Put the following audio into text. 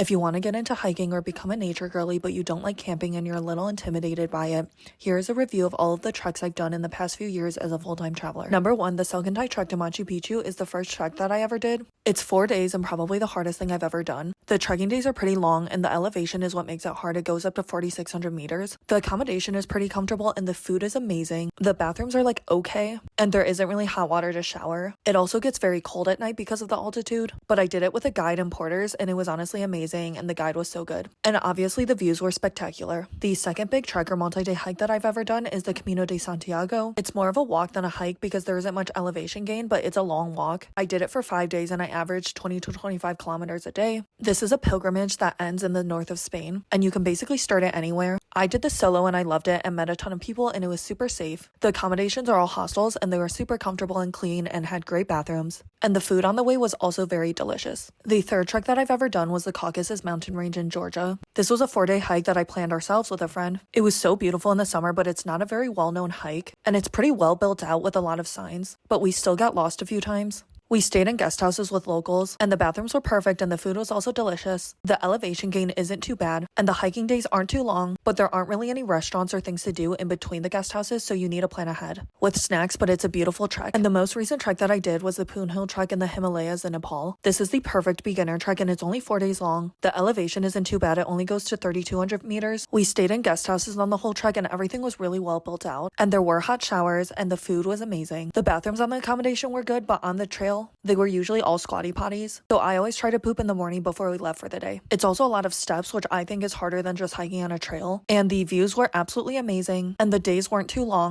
If you want to get into hiking or become a nature girly but you don't like camping and you're a little intimidated by it, here's a review of all of the treks I've done in the past few years as a full-time traveler. Number 1, the Salcantay trek to Machu Picchu is the first trek that I ever did. It's 4 days and probably the hardest thing I've ever done. The trekking days are pretty long and the elevation is what makes it hard. It goes up to 4,600 meters. The accommodation is pretty comfortable and the food is amazing. The bathrooms are like okay, and there isn't really hot water to shower. It also gets very cold at night because of the altitude, but I did it with a guide and porters and it was honestly amazing and the guide was so good. And obviously the views were spectacular. The second big trek or multi-day hike that I've ever done is the Camino de Santiago. It's more of a walk than a hike because there isn't much elevation gain, but it's a long walk. I did it for 5 days and I averaged 20 to 25 kilometers a day. This is a pilgrimage that ends in the north of Spain and you can basically start it anywhere. I did this solo and I loved it and met a ton of people and it was super safe. The accommodations are all hostels and they were super comfortable and clean and had great bathrooms. And the food on the way was also very delicious. The third trek that I've ever done was the Caucasus Mountain Range in Georgia. This was a 4-day hike that I planned ourselves with a friend. It was so beautiful in the summer, but it's not a very well-known hike and it's pretty well built out with a lot of signs, but we still got lost a few times. We stayed in guest houses with locals, and the bathrooms were perfect and the food was also delicious. The elevation gain isn't too bad, and the hiking days aren't too long, but there aren't really any restaurants or things to do in between the guest houses, so you need to plan ahead with snacks, but it's a beautiful trek. And the most recent trek that I did was the Poon Hill trek in the Himalayas in Nepal. This is the perfect beginner trek and it's only 4 days long. The elevation isn't too bad, it only goes to 3,200 meters. We stayed in guest houses on the whole trek and everything was really well built out, and there were hot showers and the food was amazing. The bathrooms on the accommodation were good, but on the trail, they were usually all squatty potties, so I always try to poop in the morning before we left for the day. It's also a lot of steps, which I think is harder than just hiking on a trail, and the views were absolutely amazing, and the days weren't too long.